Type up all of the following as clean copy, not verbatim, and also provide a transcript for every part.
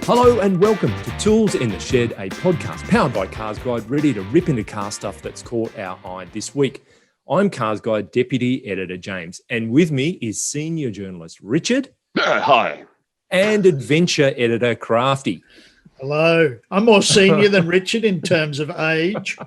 Hello and welcome to Tools in the Shed, a podcast powered by CarsGuide, ready to rip into car stuff that's caught our eye this week. I'm CarsGuide Deputy Editor James, and with me is Senior Journalist Richard. Hi. And Adventure Editor Crafty. Hello. I'm more senior than Richard in terms of age.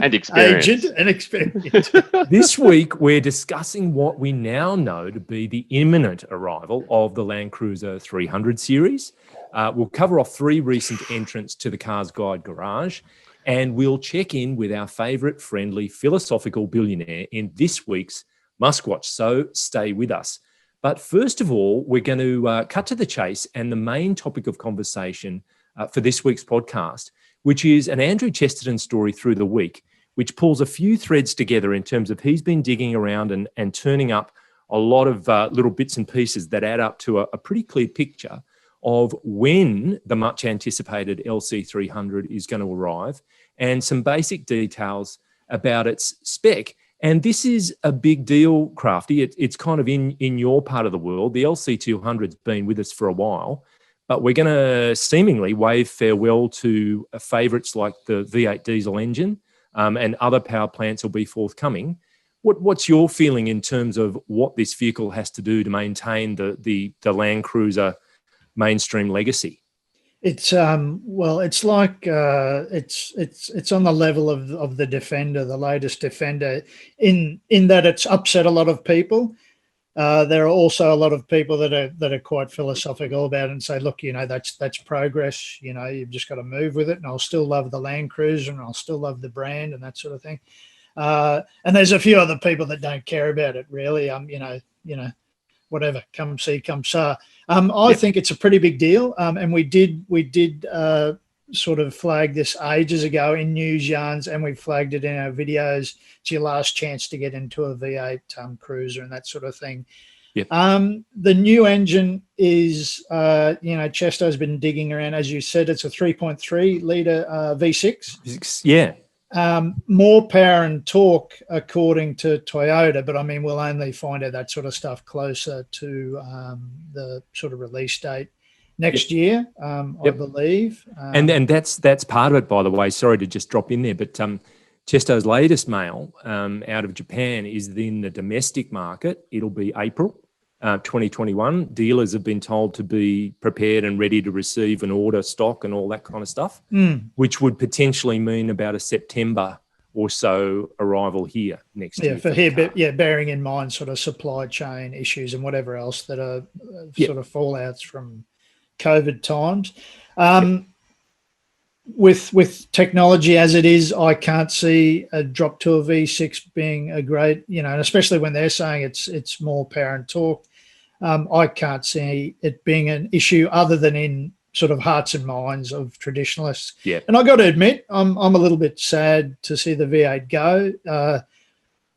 And experience. Aged and experience. This week, we're discussing what we now know to be the imminent arrival of the LandCruiser 300 series. We'll cover off 3 recent entrants to the CarsGuide garage, and we'll check in with our favourite friendly philosophical billionaire in this week's Muskwatch, so stay with us. But first of all, we're going to cut to the chase and the main topic of conversation for this week's podcast, which is an Andrew Chesterton story through the week, which pulls a few threads together in terms of he's been digging around and turning up a lot of little bits and pieces that add up to a pretty clear picture of when the much anticipated LC300 is going to arrive and some basic details about its spec. And this is a big deal, Crafty. It's kind of in your part of the world. The LC200's been with us for a while, but we're going to seemingly wave farewell to favourites like the V8 diesel engine, and other power plants will be forthcoming. What's your feeling in terms of what this vehicle has to do to maintain the LandCruiser mainstream legacy? It's it's like it's on the level of the Defender, the latest Defender, in that it's upset a lot of people. There are also a lot of people that are quite philosophical about it and say, look, that's progress. You've just got to move with it. And I'll still love the LandCruiser, and I'll still love the brand and that sort of thing. And there's a few other people that don't care about it really. Whatever, come see, come saw. I think it's a pretty big deal, and we did sort of flag this ages ago in news yarns, and we flagged it in our videos. It's your last chance to get into a V8 cruiser and that sort of thing. Yep. The new engine is, Chesto's been digging around, as you said. It's a 3.3 litre V6. Yeah. More power and torque according to Toyota, but I mean, we'll only find out that sort of stuff closer to the sort of release date next year, I believe. And that's part of it, by the way. Sorry to just drop in there, but Chesto's latest mail out of Japan is in the domestic market. It'll be April 2021. Dealers have been told to be prepared and ready to receive and order stock and all that kind of stuff, which would potentially mean about a September or so arrival here next year. Bearing in mind sort of supply chain issues and whatever else that are sort of fallouts from COVID times. With technology as it is, I can't see a drop to a V6 being a great, and especially when they're saying it's more power and torque. I can't see it being an issue other than in sort of hearts and minds of traditionalists. Yeah. And I got to admit, I'm a little bit sad to see the V8 go.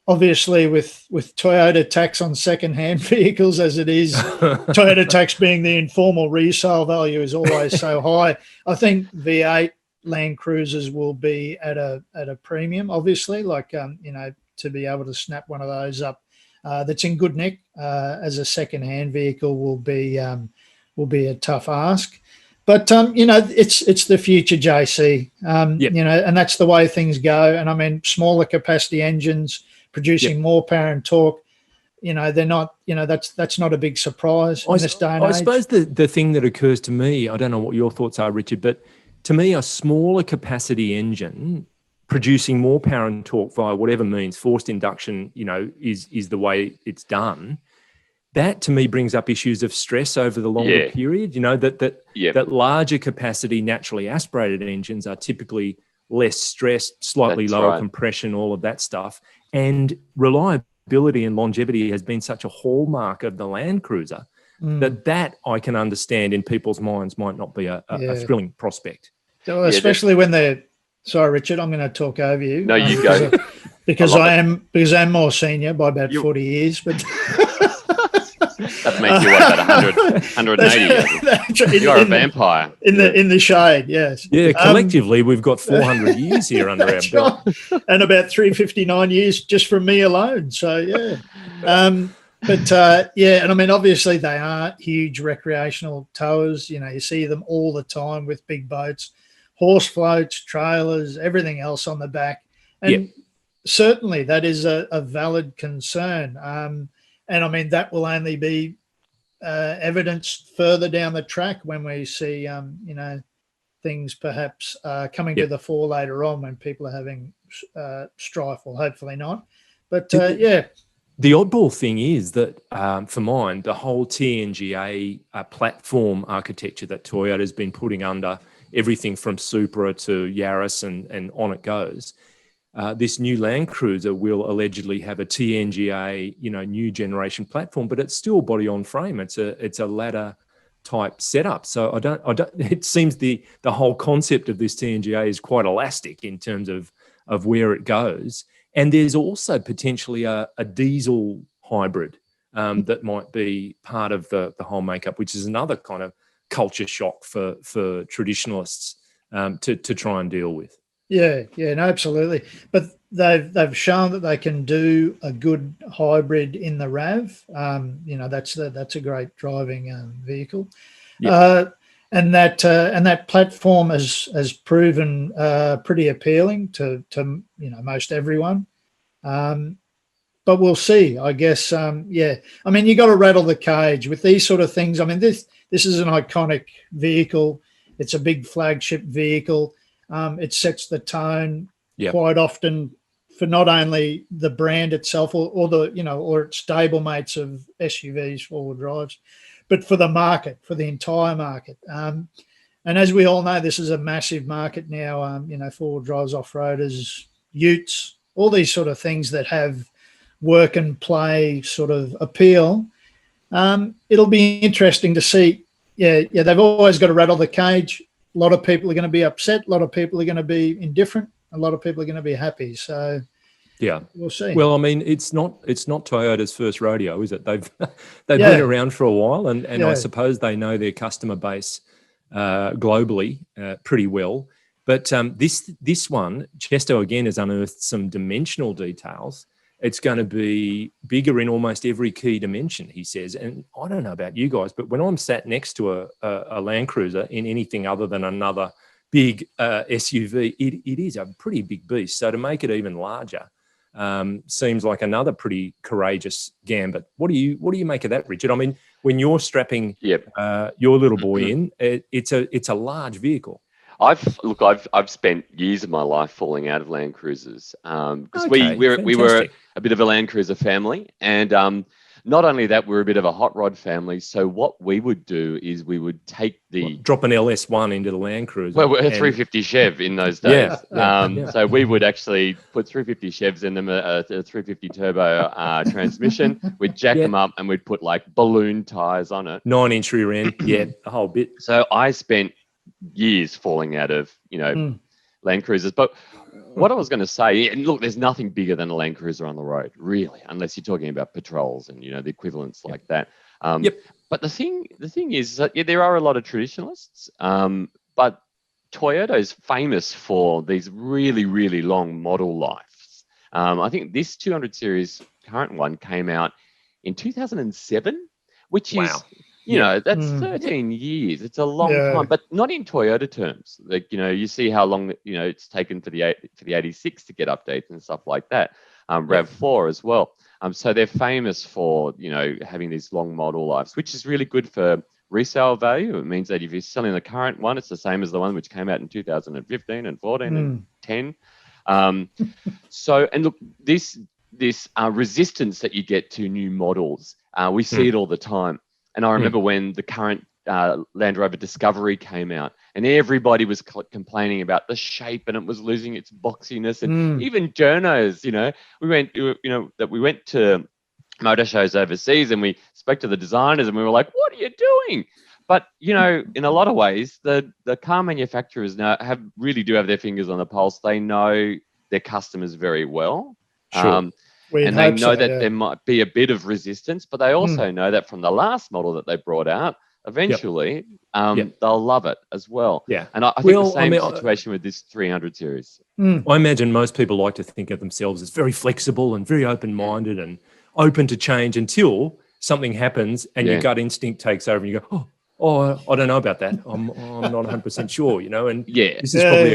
Obviously, with Toyota tax on second-hand vehicles as it is, Toyota tax being the informal resale value is always so high. I think V8 LandCruisers will be at a premium, obviously, to be able to snap one of those up that's in good nick as a second-hand vehicle will be a tough ask. But it's the future, JC. And that's the way things go. And I mean, smaller capacity engines producing more power and torque. They're not. That's not a big surprise in this day and age. I suppose the thing that occurs to me, I don't know what your thoughts are, Richard, but to me, a smaller capacity engine producing more power and torque via whatever means, forced induction, is the way it's done. That to me brings up issues of stress over the longer period. That larger capacity naturally aspirated engines are typically less stressed, slightly lower compression, all of that stuff, and reliability and longevity has been such a hallmark of the LandCruiser that I can understand in people's minds might not be a thrilling prospect. So especially when they're sorry, Richard, I'm going to talk over you. No, you go. Because I'm more senior by about 40 years, but That makes you what, about 180. You are a vampire. In the shade, yes. Yeah, collectively we've got 400 years here under our belt, right. And about 359 years just from me alone. So yeah, yeah, and I mean obviously they are huge recreational towers. You know, you see them all the time with big boats, horse floats, trailers, everything else on the back, and certainly that is a valid concern. And I mean, that will only be evidenced further down the track when we see, you know, things perhaps coming to the fore later on when people are having strife, or hopefully not. But yeah. The oddball thing is that, for mine, the whole TNGA platform architecture that Toyota's been putting under everything from Supra to Yaris and on it goes. This new LandCruiser will allegedly have a TNGA, you know, new generation platform, but it's still body on frame. It's a ladder type setup. So I don't. It seems the whole concept of this TNGA is quite elastic in terms of where it goes. And there's also potentially a diesel hybrid that might be part of the whole makeup, which is another kind of culture shock for traditionalists to try and deal with. Yeah, no, absolutely. But they've shown that they can do a good hybrid in the RAV. You know, that's a great driving vehicle. Yep. And that platform has proven pretty appealing to you know, most everyone. But we'll see, I guess. Yeah, I mean, you got to rattle the cage with these sort of things. I mean, this is an iconic vehicle. It's a big flagship vehicle. It sets the tone quite often for not only the brand itself or the, you know, or its stablemates of SUVs, four-wheel drives, but for the market, for the entire market. And as we all know, this is a massive market now. You know, four-wheel drives, off-roaders, utes, all these sort of things that have work and play sort of appeal. It'll be interesting to see. Yeah, they've always got to rattle the cage. A lot of people are going to be upset. A lot of people are going to be indifferent. A lot of people are going to be happy. So, yeah, we'll see. Well, I mean, it's not Toyota's first rodeo, is it? They've been around for a while, and I suppose they know their customer base globally pretty well. But this one, Chesto again has unearthed some dimensional details. It's going to be bigger in almost every key dimension, he says. And I don't know about you guys, but when I'm sat next to a LandCruiser in anything other than another big SUV, it is a pretty big beast. So to make it even larger seems like another pretty courageous gambit. What do you make of that, Richard? I mean, when you're strapping your little boy in, it's a large vehicle. I've spent years of my life falling out of Land Cruisers because we were a bit of a Land Cruiser family, and not only that, we're a bit of a hot rod family. So what we would do is we would take drop an LS1 into the Land Cruiser. Well, we're a 350 Chev in those days. So we would actually put 350 Chevs in them, a 350 turbo transmission. We'd jack them up and we'd put like balloon tires on it. 9-inch rear end, the whole bit. So I spent years falling out of, you know, Land Cruisers. But what I was going to say, and look, there's nothing bigger than a Land Cruiser on the road, really, unless you're talking about patrols and, you know, the equivalents like that. But the thing is that there are a lot of traditionalists, but Toyota is famous for these really, really long model lives. I think this 200 series current one came out in 2007, which is... You know, that's 13 years. It's a long time, but not in Toyota terms. Like, you know, you see how long, you know, it's taken for the 86 to get updates and stuff like that. RAV4 as well. So they're famous for, you know, having these long model lives, which is really good for resale value. It means that if you're selling the current one, it's the same as the one which came out in 2015 and 14 and 10. So, and look, this resistance that you get to new models, we see it all the time. And I remember when the current Land Rover Discovery came out, and everybody was complaining about the shape, and it was losing its boxiness. And even journos, you know, we went to motor shows overseas, and we spoke to the designers, and we were like, "What are you doing?" But you know, in a lot of ways, the car manufacturers now really do have their fingers on the pulse. They know their customers very well. Sure. and they know that there might be a bit of resistance, but they also know that from the last model that they brought out, eventually they'll love it as well. Yeah. And I think the same situation with this 300 series. I imagine most people like to think of themselves as very flexible and very open-minded and open to change until something happens and your gut instinct takes over and you go, oh, I don't know about that. I'm not 100% sure, and this is probably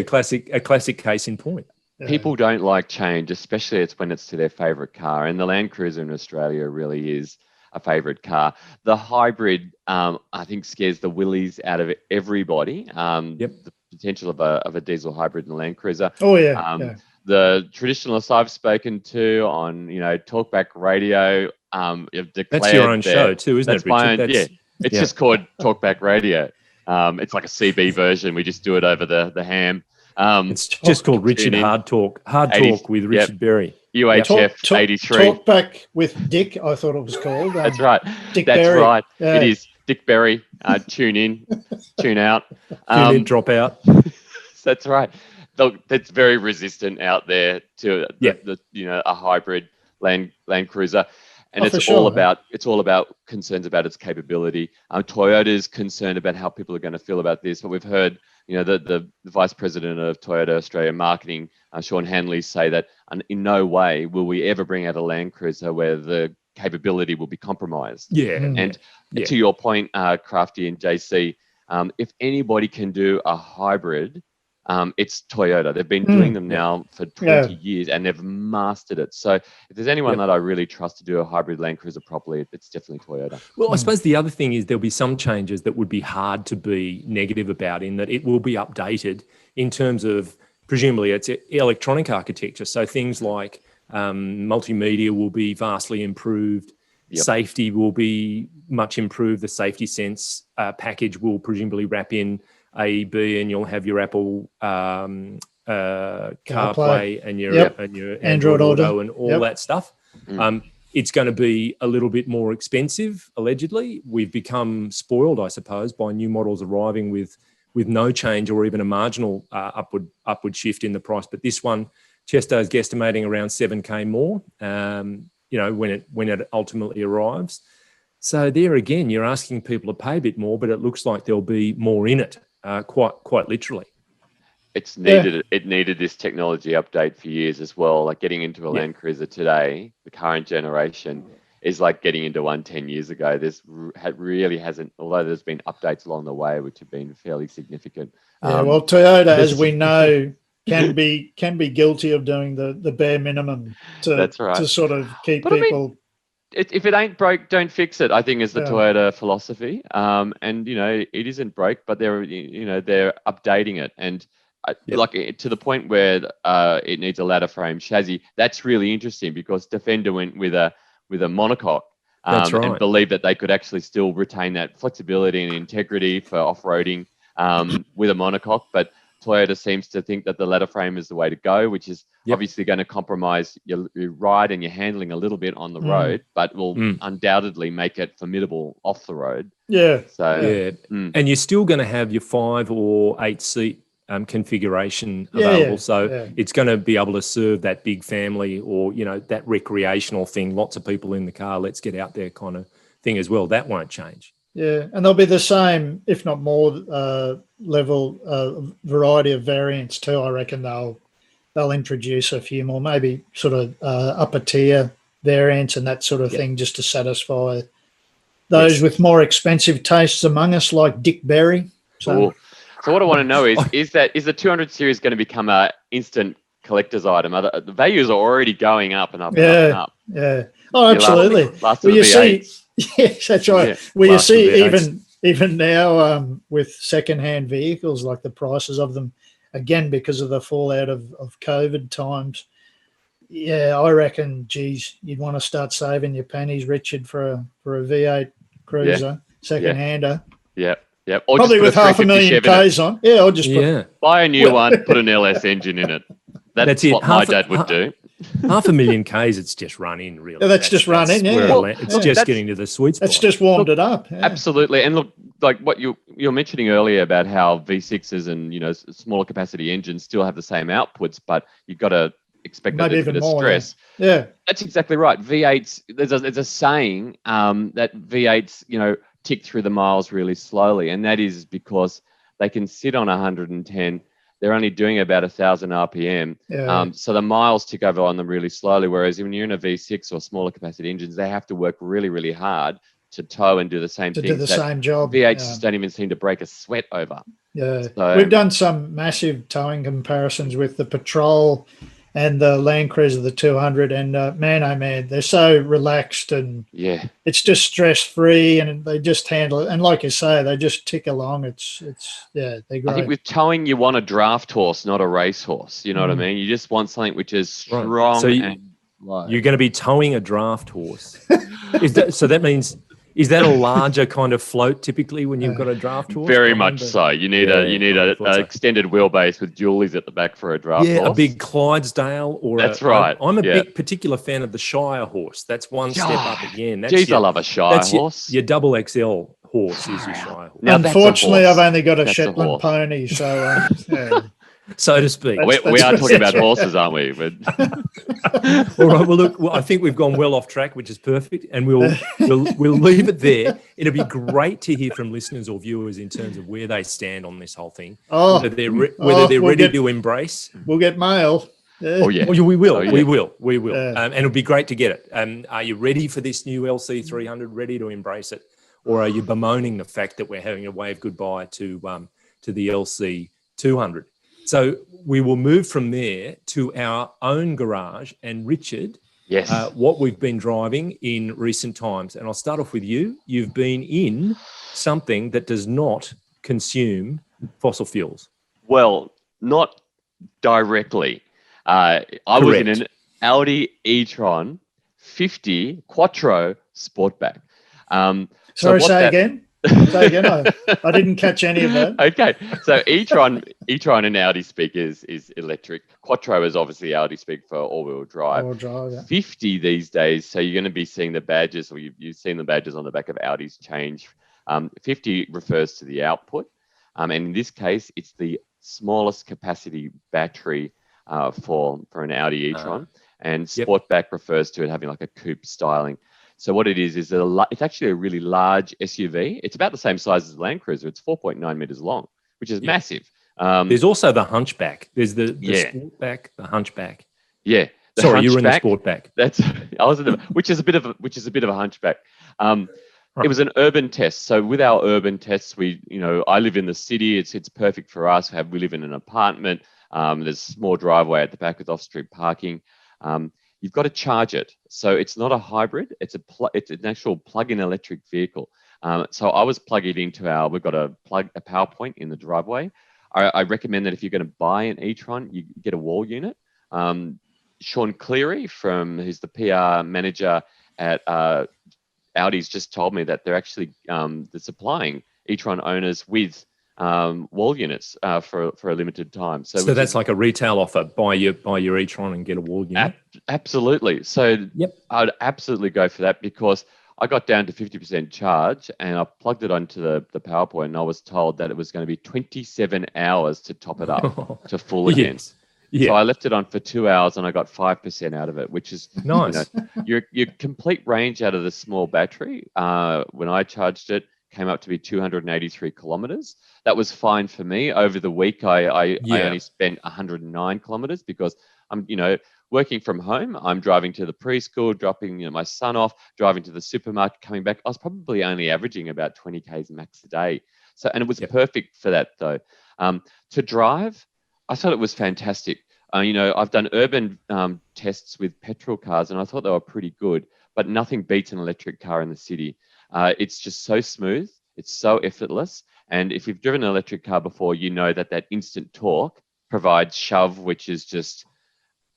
a classic case in point. People don't like change, especially when it's to their favorite car. And the LandCruiser in Australia really is a favorite car. The hybrid, I think, scares the willies out of everybody. The potential of a diesel hybrid in the LandCruiser. Oh, yeah. The traditionalists I've spoken to on, talkback radio, have declared that's your own show too, isn't it, Richard? It's just called talkback radio. It's like a CB version. We just do it over the ham. It's just called Richard Hard Talk with Richard Berry. UHF 83. Talkback with Dick, I thought it was called. That's right. Dick That's Berry. right. Yeah. It is Dick Berry. Tune in, tune out. Tune in, drop out. That's right. Look, that's very resistant out there to a hybrid LandCruiser. And it's all about concerns about its capability. Toyota is concerned about how people are going to feel about this. But we've heard, the vice president of Toyota Australia marketing, Sean Hanley, say that in no way will we ever bring out a LandCruiser where the capability will be compromised. Yeah. And to your point, Crafty and JC, if anybody can do a hybrid, it's Toyota. They've been doing them now for 20 years and they've mastered it. So if there's anyone that I really trust to do a hybrid LandCruiser properly, it's definitely Toyota. Well, I suppose the other thing is there'll be some changes that would be hard to be negative about, in that it will be updated in terms of, presumably, it's electronic architecture. So things like multimedia will be vastly improved. Safety will be much improved. The safety sense package will presumably wrap in AEB, and you'll have your Apple CarPlay and your Android Auto and all that stuff. It's going to be a little bit more expensive, allegedly. We've become spoiled, I suppose, by new models arriving with no change or even a marginal upward shift in the price. But this one, Chesto is guesstimating around $7,000 more. When it ultimately arrives. So there again, you're asking people to pay a bit more, but it looks like there'll be more in it. Quite literally. It's needed. Yeah. It needed this technology update for years as well. Like getting into a LandCruiser today, the current generation, is like getting into one 10 years ago. This really hasn't, although there's been updates along the way, which have been fairly significant. Well, Toyota, as we know, can be guilty of doing the bare minimum to sort of keep people. If it ain't broke, don't fix it, I think, is the Toyota philosophy. And it isn't broke, but they're updating it, and to the point where it needs a ladder frame chassis. That's really interesting because Defender went with a monocoque, and believed that they could actually still retain that flexibility and integrity for off-roading with a monocoque, but Toyota seems to think that the ladder frame is the way to go, which is obviously going to compromise your ride and your handling a little bit on the road, but will undoubtedly make it formidable off the road. Yeah. So and you're still going to have your 5 or 8 seat configuration available. It's going to be able to serve that big family or that recreational thing. Lots of people in the car. Let's get out there kind of thing as well. That won't change. Yeah, and there'll be the same, if not more, level variety of variants too. I reckon they'll introduce a few more, maybe sort of upper tier variants and that sort of thing, just to satisfy those with more expensive tastes among us, like Dick Berry. So what I want to know is the 200 series going to become an instant collector's item? The values are already going up and up and up. Yeah. Oh, absolutely. Last of the V8s. Yes, that's right. Yeah, well, you see, even now with second-hand vehicles, like the prices of them, again, because of the fallout of COVID times, I reckon, geez, you'd want to start saving your pennies, Richard, for a V8 Cruiser, second-hander. Yeah. Or probably with 500,000 Ks on. Yeah, or just buy a new one, put an LS engine in it. That's what my dad would do. 500,000 Ks, it's just run in, really. Yeah, that's just run in, it's just getting to the sweet spot. It's just warmed it up. Yeah. Absolutely. And look, like what you're mentioning earlier about how V6s and, smaller capacity engines still have the same outputs, but you've got to expect Maybe a even bit of more, stress. Yeah. That's exactly right. V8s, there's a saying that V8s, tick through the miles really slowly, and that is because they can sit on 110. They're only doing about 1,000 RPM, Yeah. so the miles tick over on them really slowly. Whereas when you're in a V6 or smaller capacity engines, they have to work really, really hard to tow and do the same To things do the that same job. V8s Yeah. just don't even seem to break a sweat over. Yeah. So, We've done some massive towing comparisons with the Patrol and the LandCruiser, the 200, and man, oh man, they're so relaxed and yeah, it's just stress-free, and they just handle it. And like you say, they just tick along. It's they're great. I think with towing, you want a draft horse, not a race horse. You know what I mean? You just want something which is strong So and slow. You're going to be towing a draft horse. So that means, is that a larger kind of float typically when you've got a draft horse? Very much so. You need a extended wheelbase with dualies at the back for a draft horse. A big Clydesdale or That's right. I'm a big particular fan of the Shire horse. That's one step up again. That's I love a Shire horse. Your double XL horse is your Shire horse. Now, unfortunately, I've only got a That's Shetland pony, so so to speak. We are talking about horses, aren't we? But all right. Well, look, I think we've gone well off track, which is perfect, and we'll leave it there. It'll be great to hear from listeners or viewers in terms of where they stand on this whole thing, whether they're ready to embrace. We'll get mail. Oh yeah, we will. Oh, yeah. We will. And it'll be gret to get it. Are you ready for this new LC300? Ready to embrace it, or are you bemoaning the fact that we're having a wave goodbye to the LC200? So we will move from there to our own garage. And Richard, yes, what we've been driving in recent times. And I'll start off with you. You've been in something that does not consume fossil fuels. Well, not directly. I was in an Audi e-tron 50 Quattro Sportback. Sorry, say again. Say again. I didn't catch any of that. Okay, so e-tron in Audi speak is electric. Quattro is obviously Audi speak for all-wheel drive. All-wheel drive, yeah. 50 these days, so you're going to be seeing the badges, or you've seen the badges on the back of Audis change. 50 refers to the output, and in this case, it's the smallest capacity battery for an Audi e-tron, and Sportback refers to it having like a coupe styling. So what it is it's actually a really large SUV. It's about the same size as the LandCruiser. It's 4.9 meters long, which is massive. There's also the Hunchback. There's the Sportback, the Hunchback. Yeah. Sorry, you were in the Sportback. Which is a bit of a Hunchback. It was an urban test. So with our urban tests, I live in the city. It's perfect for us. We live in an apartment. There's a small driveway at the back with off-street parking. You've got to charge it. So it's not a hybrid. It's an actual plug-in electric vehicle. So I was plugging it into we've got a power point in the driveway. I recommend that if you're going to buy an e-tron, you get a wall unit. Sean Cleary, who's the PR manager at Audi's, just told me that they're actually they're supplying e-tron owners with wall units for a limited time. So that's like a retail offer. Buy your e-tron and get a wall unit. Absolutely. So I'd absolutely go for that, because I got down to 50% charge and I plugged it onto the power point, and I was told that it was going to be 27 hours to top it up to full again. Yeah. So I left it on for 2 hours and I got 5% out of it, which is nice. Your complete range out of the small battery, when I charged it, came up to be 283 kilometers. That was fine for me. Over the week, I only spent 109 kilometers, because I'm, working from home. I'm driving to the preschool, dropping my son off, driving to the supermarket, coming back. I was probably only averaging about 20 Ks max a day. So, and it was perfect for that though. To drive, I thought it was fantastic. I've done urban tests with petrol cars, and I thought they were pretty good, but nothing beats an electric car in the city. It's just so smooth. It's so effortless. And if you've driven an electric car before, you know that instant torque provides shove, which is just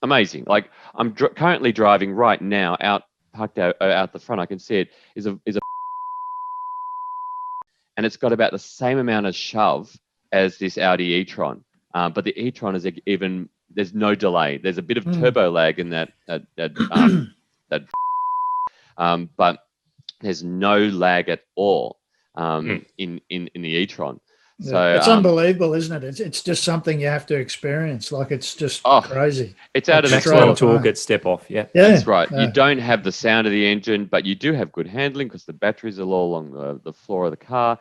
amazing. Like I'm currently driving right now parked out the front. I can see it is a and it's got about the same amount of shove as this Audi e-tron. But the e-tron is there's no delay. There's a bit of turbo lag in that but there's no lag at all in the e-tron. So it's unbelievable, isn't it? It's just something you have to experience. Like it's just crazy. It's out of this maximum world. torque at step off. Yeah, That's right. Yeah. You don't have the sound of the engine, but you do have good handling because the batteries are all along the floor of the car.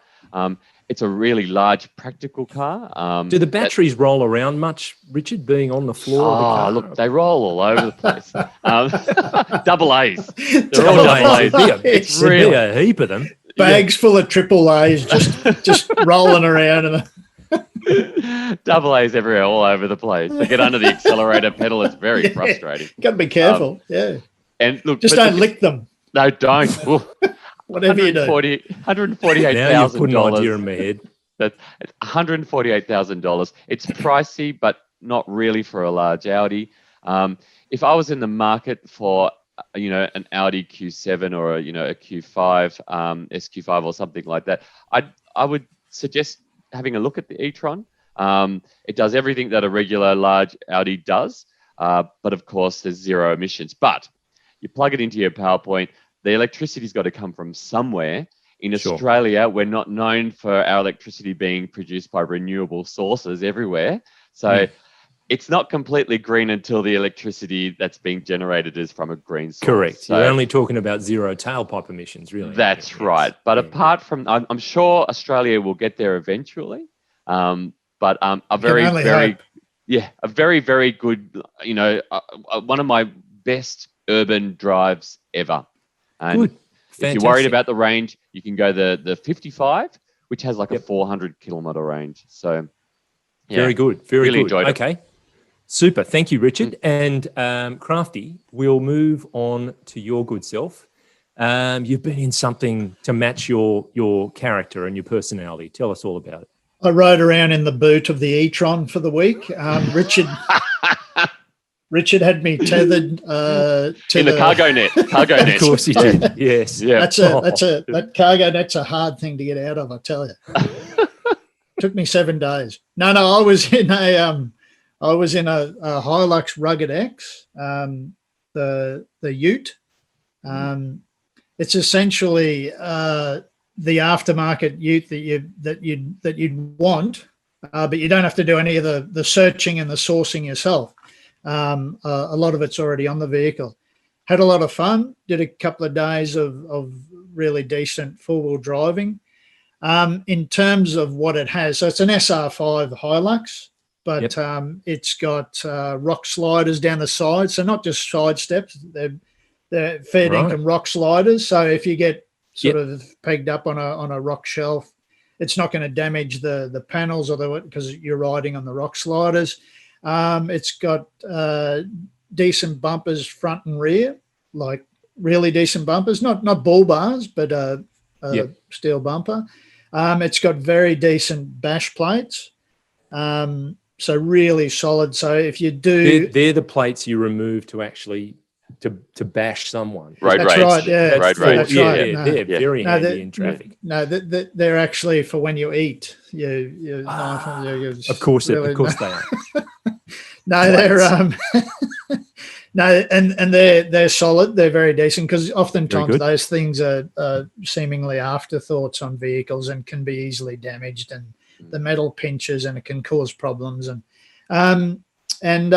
It's a really large, practical car. Do the batteries roll around much, Richard, being on the floor of the car? Look, they roll all over the place. Double A's. They're all double A's. It's really a heap of them. Bags full of triple A's just rolling around. Double A's everywhere, all over the place. They get under the accelerator pedal. It's very frustrating. Got to be careful. And look, just don't lick them. No, don't. Whatever you do. $148,000. Now you're putting an idea in my head. That's $148,000. It's pricey, but not really for a large Audi. If I was in the market for an Audi Q7 or a Q5, SQ5 or something like that, I would suggest having a look at the e-tron. It does everything that a regular large Audi does, but of course there's zero emissions. But you plug it into your PowerPoint, the electricity's got to come from somewhere. In Australia, we're not known for our electricity being produced by renewable sources everywhere. So it's not completely green until the electricity that's being generated is from a green source. Correct. So you're only talking about zero tailpipe emissions, really. That's right. But apart from, I'm sure Australia will get there eventually. But a very, very good, one of my best urban drives ever. And good. If you're worried about the range, you can go the 55, which has like a 400 kilometer range. So very good. Very really good. Enjoyed it. Okay. Super. Thank you, Richard. And Crafty, we'll move on to your good self. You've been in something to match your character and your personality. Tell us all about it. I rode around in the boot of the e-tron for the week. Richard had me tethered to the cargo net. Cargo net. Of course he did. Yes. Yeah. That cargo net's a hard thing to get out of, I tell you. Took me 7 days. No, I was in a HiLux Rugged X, the Ute. It's essentially the aftermarket Ute that you'd want, but you don't have to do any of the searching and the sourcing yourself. A lot of it's already on the vehicle. Had a lot of fun. Did a couple of days of really decent four-wheel driving. In terms of what it has, so it's an SR5 HiLux, but it's got rock sliders down the side. So not just side steps, they're fed income rock sliders. So if you get sort of pegged up on a rock shelf, it's not going to damage the panels because you're riding on the rock sliders. It's got decent bumpers front and rear, like really decent bumpers, not bull bars, but steel bumper. It's got very decent bash plates, so really solid. So if you do, they're the plates you remove to actually to bash someone. Road that's rage. right. Yeah, road that's rage. right. They're very handy in traffic. No, they're actually for when you eat. Of course, they are. No, they're and they're solid. They're very decent because oftentimes those things are seemingly afterthoughts on vehicles and can be easily damaged, and the metal pinches and it can cause problems. And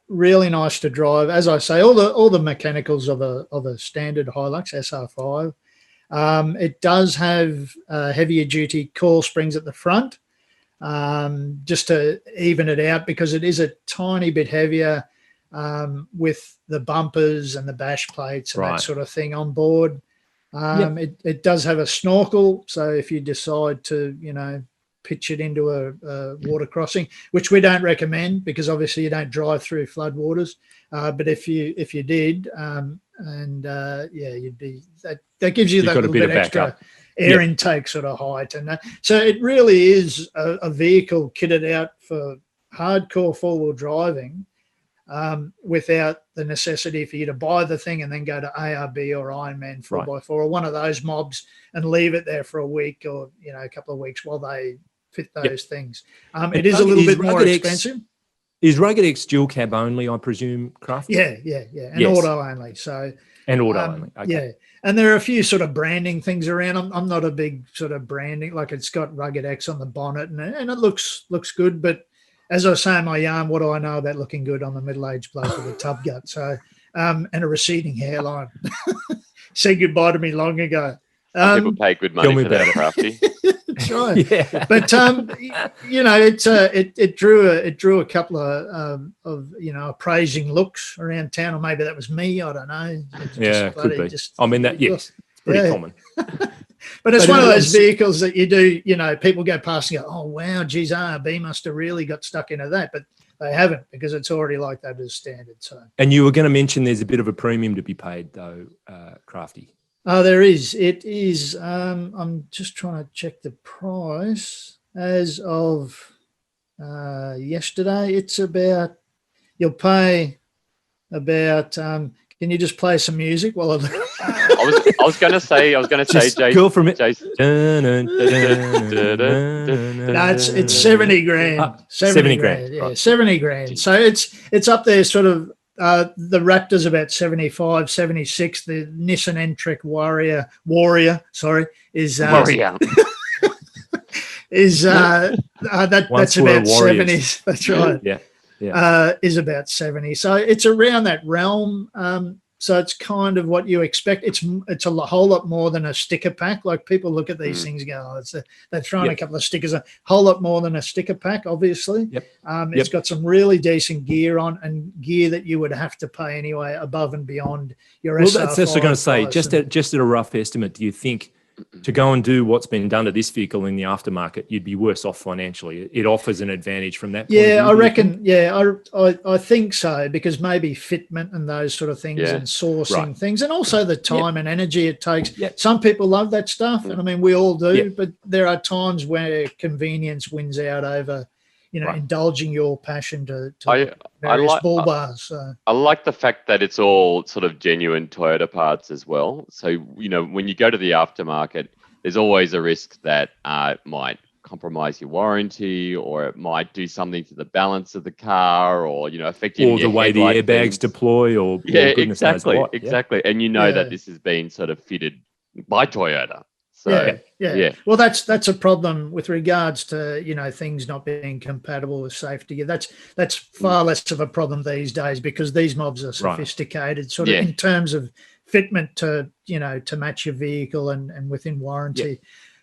really nice to drive. As I say, all the mechanicals of a standard HiLux SR5. It does have heavier duty coil springs at the front, just to even it out because it is a tiny bit heavier with the bumpers and the bash plates and that sort of thing on board. It does have a snorkel, so if you decide to pitch it into a water crossing, which we don't recommend because obviously you don't drive through floodwaters, but if you did, you'd be that gives you that little bit extra air intake sort of height, and so it really is a vehicle kitted out for hardcore four-wheel driving, without the necessity for you to buy the thing and then go to ARB or Ironman 4x4 or one of those mobs and leave it there for a week or a couple of weeks while they fit those things. It is a little bit more expensive. Is Rugged X dual cab only, I presume, Craft? Yeah, and auto only. So And auto only. Okay. Yeah. And there are a few sort of branding things around. I'm not a big sort of branding, like it's got Rugged X on the bonnet and it looks good. But as I was saying, my yarn, what do I know about looking good on the middle-aged bloke with a tub gut? So, and a receding hairline. Said goodbye to me long ago. People pay good money for that, Crafty. That's right. Yeah. But it drew a couple of appraising looks around town, or maybe that was me. I don't know. Could be. I mean, yes, it's pretty common. But it's one of those vehicles that you do. People go past and go, "Oh wow, geez, RB must have really got stuck into that," but they haven't, because it's already like that as standard. So. And you were going to mention there's a bit of a premium to be paid, though, Crafty. Oh, there is. It is. I'm just trying to check the price as of yesterday. It's about. You'll pay about. Can you just play some music while I was going to say, Jason. Go from it. Jason. No, it's 70 grand. 70 grand. Yeah, right. 70 grand. So it's up there, sort of. The Raptor's about 75, 76. The Nissan N-Trek Warrior, is Warrior. is that's about 70. That's right. Yeah. Is about 70. So it's around that realm. So it's kind of what you expect. It's a whole lot more than a sticker pack. Like, people look at these things and go, oh, they're throwing a couple of stickers. A whole lot more than a sticker pack, obviously. Yep. It's got some really decent gear on, and gear that you would have to pay anyway above and beyond your SR5. Well, that's what I'm going to say. Just at a rough estimate, do you think to go and do what's been done to this vehicle in the aftermarket, you'd be worse off financially? It offers an advantage from that point of view, I reckon. Yeah, I think so, because maybe fitment and those sort of things and sourcing things, and also the time and energy it takes. Some people love that stuff, and I mean, we all do, but there are times where convenience wins out over, indulging your passion to various bull bars. So. I like the fact that it's all sort of genuine Toyota parts as well. So, when you go to the aftermarket, there's always a risk that it might compromise your warranty, or it might do something to the balance of the car, or, affect your the way the airbags deploy, or exactly. And that this has been sort of fitted by Toyota. So, yeah. Well, that's a problem with regards to things not being compatible with safety. That's far less of a problem these days, because these mobs are sophisticated, sort of in terms of fitment to to match your vehicle and within warranty.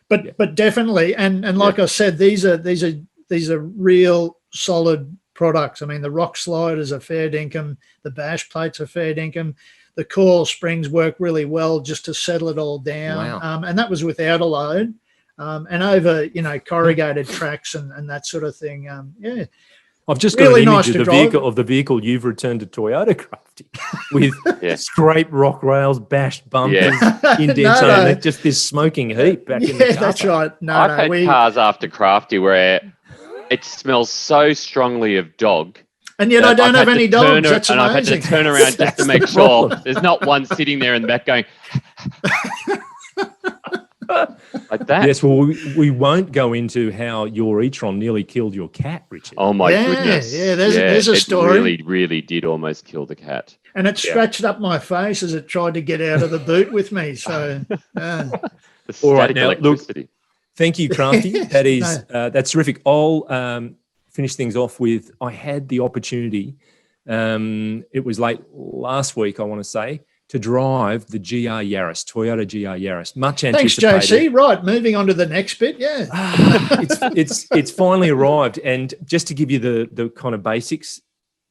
But definitely, and like I said, these are real solid products. I mean, the rock sliders are fair dinkum, the bash plates are fair dinkum. The coil springs work really well just to settle it all down. Wow. And that was without a load. And over, corrugated tracks and that sort of thing. I've just really got an image nice of the vehicle you've returned to Toyota, Crafty, with scraped rock rails, bashed bumpers, indents, just this smoking heap back in the car. That's right. I've had cars after Crafty where it smells so strongly of dog. And yet I don't have any dogs. That's amazing. And I've had to turn around just to make sure there's not one sitting there in the back going like that. Yes, well, we won't go into how your e-tron nearly killed your cat, Richard. Oh, my goodness. Yeah, there's a story. It really, really did almost kill the cat. And it scratched up my face as it tried to get out of the boot with me. So, all right, now, look, thank you, Crafty. That is, that's terrific. I'll finish things off with, I had the opportunity, it was late last week, I want to say, to drive the GR Yaris, Toyota GR Yaris. Much anticipated. Thanks, JC. Right, moving on to the next bit. Yeah, it's finally arrived, and just to give you the kind of basics,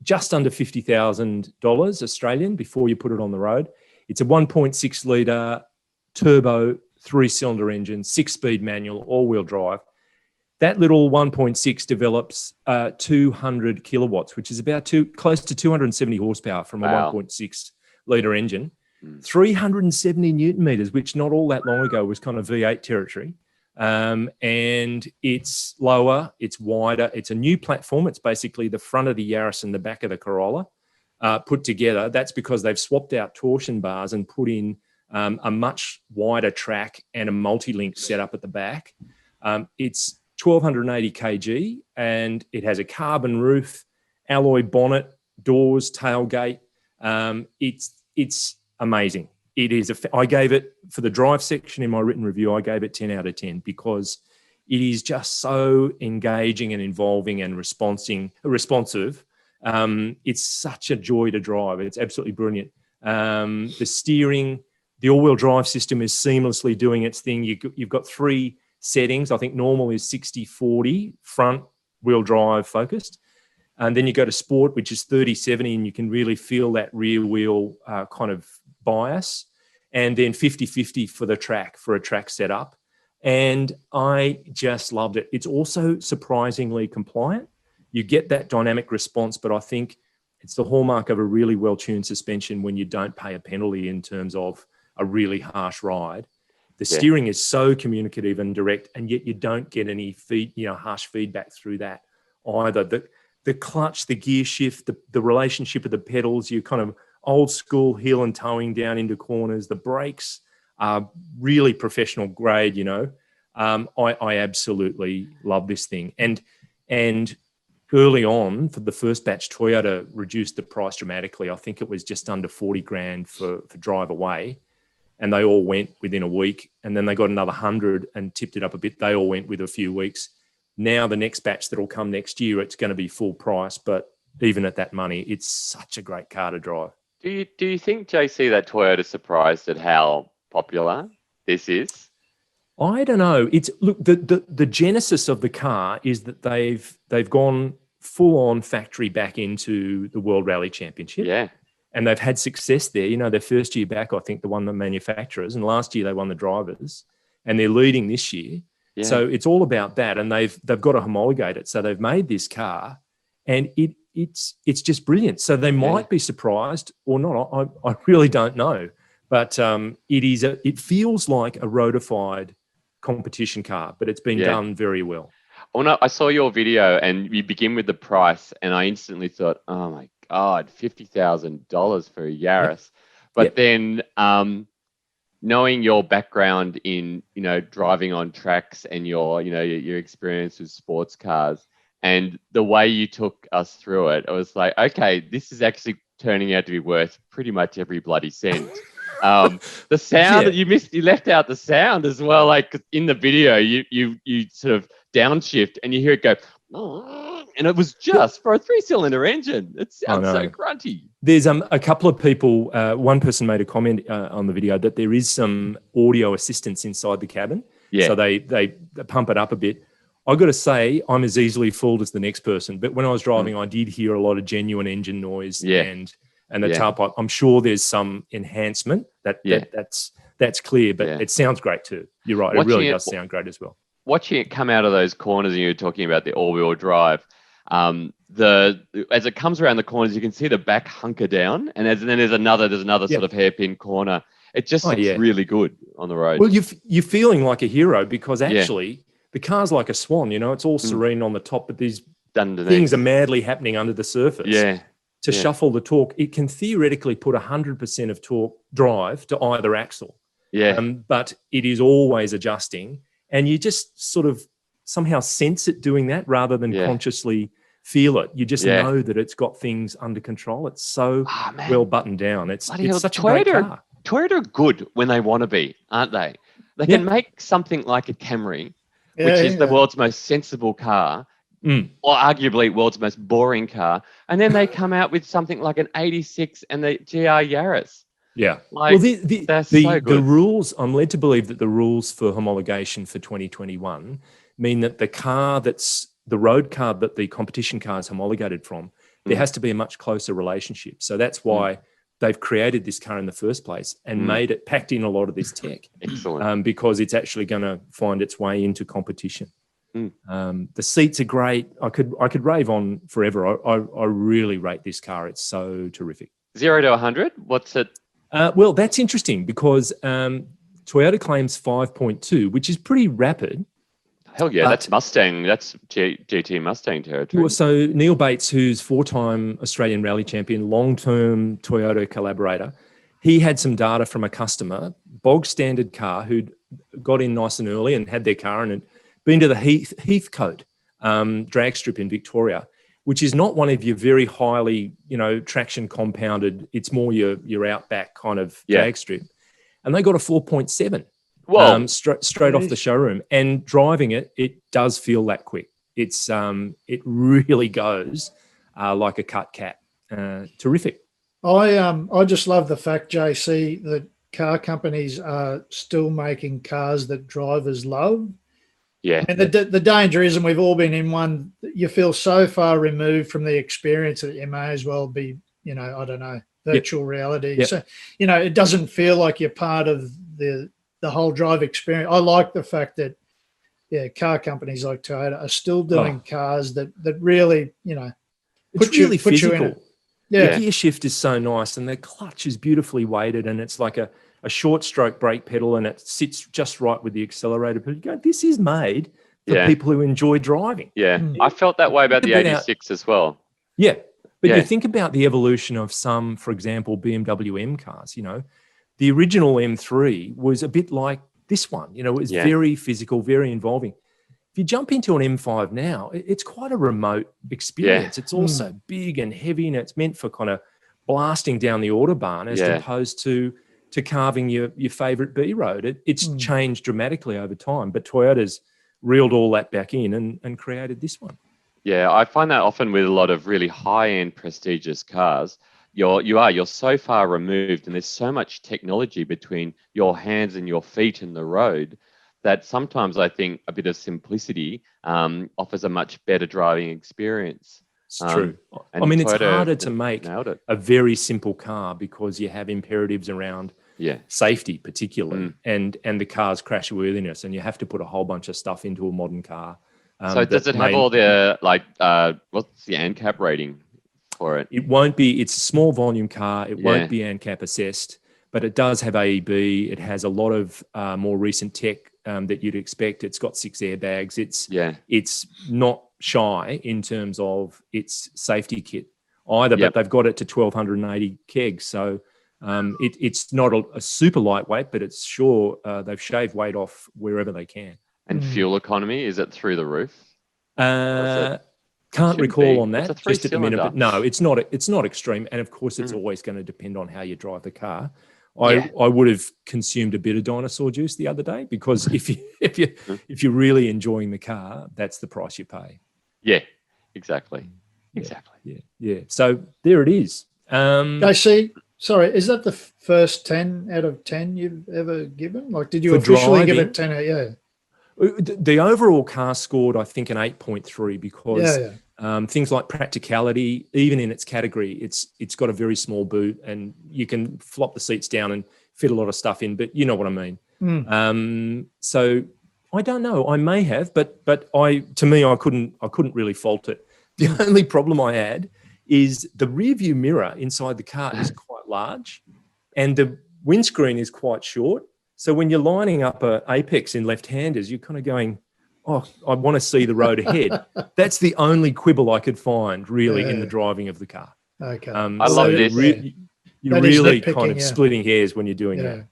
just under $50,000 Australian before you put it on the road. It's a 1.6 litre turbo 3-cylinder engine, 6-speed manual, all-wheel drive. That little 1.6 develops 200 kilowatts, which is about close to 270 horsepower from a 1.6 litre engine. 370 newton meters, which not all that long ago was kind of V8 territory. And it's lower, it's wider, it's a new platform. It's basically the front of the Yaris and the back of the Corolla put together. That's because they've swapped out torsion bars and put in a much wider track and a multi-link setup at the back. It's 1,280 kg, and it has a carbon roof, alloy bonnet, doors, tailgate. It's amazing. It is. I gave it, for the drive section in my written review, I gave it 10 out of 10 because it is just so engaging and involving and responsive. It's such a joy to drive. It's absolutely brilliant. The steering, the all-wheel drive system is seamlessly doing its thing. You've got 3 settings. I think normal is 60/40, front wheel drive focused. And then you go to sport, which is 30/70, and you can really feel that rear wheel kind of bias. And then 50/50 for the track, for a track setup. And I just loved it. It's also surprisingly compliant. You get that dynamic response, but I think it's the hallmark of a really well-tuned suspension when you don't pay a penalty in terms of a really harsh ride. The steering is so communicative and direct, and yet you don't get any harsh feedback through that either. The clutch, the gear shift, the relationship of the pedals, you kind of old school heel and towing down into corners. The brakes are really professional grade, I absolutely love this thing. And early on, for the first batch, Toyota reduced the price dramatically. I think it was just under 40 grand for drive away. And they all went within a week. And then they got another 100 and tipped it up a bit. They all went with a few weeks. Now the next batch that will come next year, it's going to be full price. But even at that money, it's such a great car to drive. Do you think, JC, that Toyota's surprised at how popular this is? I don't know. Look, the genesis of the car is that they've gone full on factory back into the World Rally Championship. Yeah. And they've had success there. Their first year back, I think they won the manufacturers, and last year they won the drivers, and they're leading this year. Yeah. So it's all about that, and they've got to homologate it. So they've made this car, and it's just brilliant. So they might be surprised or not. I really don't know, but it feels like a roadified competition car, but it's been done very well. Oh no, I saw your video, and you begin with the price, and I instantly thought, oh my God, $50,000 for a Yaris. But then knowing your background in, driving on tracks and your experience with sports cars and the way you took us through it, I was like, okay, this is actually turning out to be worth pretty much every bloody cent. The sound that you left out the sound as well. Like in the video, you sort of downshift and you hear it go, and it was just for a 3-cylinder engine. It sounds so grunty. There's a couple of people. One person made a comment on the video that there is some audio assistance inside the cabin. Yeah. So they pump it up a bit. I got to say, I'm as easily fooled as the next person. But when I was driving, I did hear a lot of genuine engine noise and the tailpipe. I'm sure there's some enhancement that's clear, but it sounds great too. You're right. It really does sound great as well. Watching it come out of those corners, and you were talking about the all-wheel drive. As it comes around the corners, you can see the back hunker down, and then there's another sort of hairpin corner. It just looks really good on the road. Well, you're feeling like a hero because actually the car's like a swan. It's all serene on the top, but these things are madly happening under the surface. Yeah. To shuffle the torque, it can theoretically put 100% of torque drive to either axle. Yeah. But it is always adjusting, and you just sort of somehow sense it doing that rather than consciously feel it. You just know that it's got things under control. It's so well buttoned down. It's such a great car. Toyota are good when they want to be, aren't they? They can make something like a Camry, which is the world's most sensible car, or arguably world's most boring car, and then they come out with something like an 86 and the GR Yaris. Yeah. Well, the rules, I'm led to believe that the rules for homologation for 2021 mean that the road car that the competition car is homologated from, there has to be a much closer relationship. So that's why they've created this car in the first place and packed in a lot of this tech. Excellent. Because it's actually going to find its way into competition. The seats are great. I could rave on forever. I really rate this car. It's so terrific. 0 to 100, what's it? Well, that's interesting because Toyota claims 5.2, which is pretty rapid. Hell yeah, that's Mustang. That's GT Mustang territory. Well, so Neil Bates, who's 4-time Australian rally champion, long-term Toyota collaborator, he had some data from a customer, bog standard car, who'd got in nice and early and had their car and had been to the Heathcote drag strip in Victoria. which is not one of your very highly, traction compounded. It's more your outback kind of drag strip. And they got a 4.7 straight off the showroom. And driving it does feel that quick. It really goes like a cut cat. Terrific. I just love the fact, JC, that car companies are still making cars that drivers love. Yeah. And the danger is, and we've all been in one, you feel so far removed from the experience that it may as well be, I don't know, virtual reality. Yep. So, it doesn't feel like you're part of the whole drive experience. I like the fact that, car companies like Toyota are still doing cars that really, it's really physical. Yeah. The gear shift is so nice, and the clutch is beautifully weighted, and it's like a short stroke brake pedal, and it sits just right with the accelerator. But you go, this is made for people who enjoy driving. Yeah, I felt that way about the 86 as well. Yeah, but you think about the evolution of some, for example, BMW M cars. The original M3 was a bit like this one. It was very physical, very involving. If you jump into an M5 now, it's quite a remote experience. It's also big and heavy, and it's meant for kind of blasting down the Autobahn as opposed to carving your favorite B road. It's changed dramatically over time, but Toyota's reeled all that back in and created this one. Yeah, I find that often with a lot of really high-end prestigious cars, you're so far removed, and there's so much technology between your hands and your feet in the road that sometimes I think a bit of simplicity offers a much better driving experience. It's true. I mean, it's harder to make a very simple car because you have imperatives around safety, particularly, and the car's crashworthiness, and you have to put a whole bunch of stuff into a modern car. So does it have all the, what's the ANCAP rating for it? It won't be. It's a small volume car. It won't be ANCAP assessed, but it does have AEB. It has a lot of more recent tech that you'd expect. It's got 6 airbags. It's not shy in terms of its safety kit either, but they've got it to 1,280 kegs. So it's not a super lightweight, but it's sure they've shaved weight off wherever they can. And fuel economy, is it through the roof? Can't recall on that just at the minute, but no, it's not extreme. And of course, it's always going to depend on how you drive the car. I would have consumed a bit of dinosaur juice the other day, because if you're really enjoying the car, that's the price you pay. Yeah, exactly. Yeah. So there it is. JC, sorry, is that the first 10 out of 10 you've ever given? Like, did you For officially give driving? it 10 out? Yeah. The overall car scored, I think, an 8.3 because things like practicality, even in its category, it's got a very small boot, and you can flop the seats down and fit a lot of stuff in. But you know what I mean. So I don't know. I may have, but I couldn't really fault it. The only problem I had is the rear view mirror inside the car is quite large, and the windscreen is quite short. So when you're lining up a Apex in left-handers, you're kind of going, oh, I want to see the road ahead. That's the only quibble I could find, really, in the driving of the car. Okay. I love this. You're really kind of splitting hairs when you're doing that.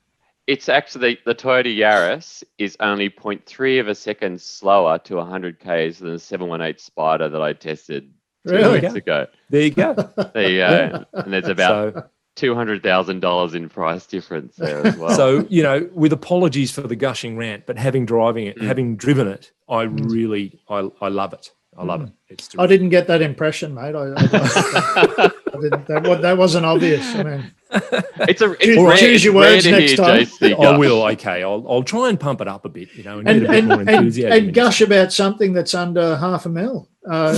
It's actually, the Toyota Yaris is only 0.3 of a second slower to 100 Ks than the 718 Spider that I tested 2 weeks ago. There you go. And there's about $200,000 in price difference there as well. So, with apologies for the gushing rant, but having driven it, I love it. I love it. It's terrific. I didn't get that impression, mate. That wasn't obvious. I mean, choose your words next time. JC I will. Okay, I'll try and pump it up a bit, and get a bit more enthusiasm. And gush about something that's under $500,000. I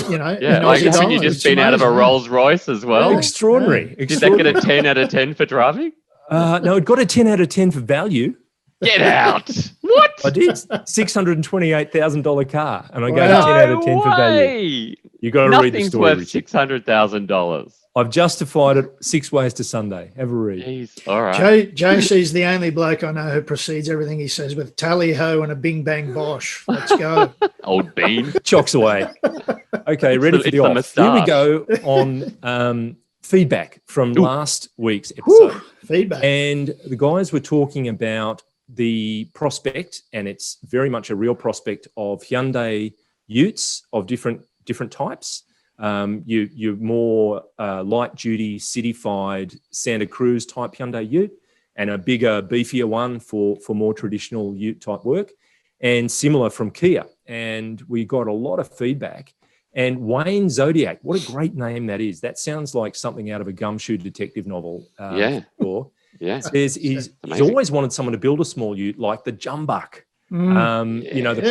think you've just been out of a Rolls Royce as well. Extraordinary. Did that get a 10 out of 10 for driving? No, it got a 10 out of 10 for value. Get out! What? I did. $628,000 car, and I gave it 10 out of 10 for value. You got to read the story. Nothing's worth $600,000. I've justified it 6 ways to Sunday. Have a read. Jeez. All right. JC's the only bloke I know who proceeds everything he says with tally ho and a bing bang bosh. Let's go. Old bean. Chocks away. Okay, ready for the off. Here we go on feedback from last week's episode. Feedback. And the guys were talking about the prospect, and it's very much a real prospect, of Hyundai Utes of different types. You're more light-duty, city-fied Santa Cruz type Hyundai Ute, and a bigger, beefier one for more traditional Ute type work, and similar from Kia. And we got a lot of feedback. And Wayne Zodiac, what a great name that is. That sounds like something out of a gumshoe detective novel. Yeah. Says he's always wanted someone to build a small Ute like the Jumbuck. The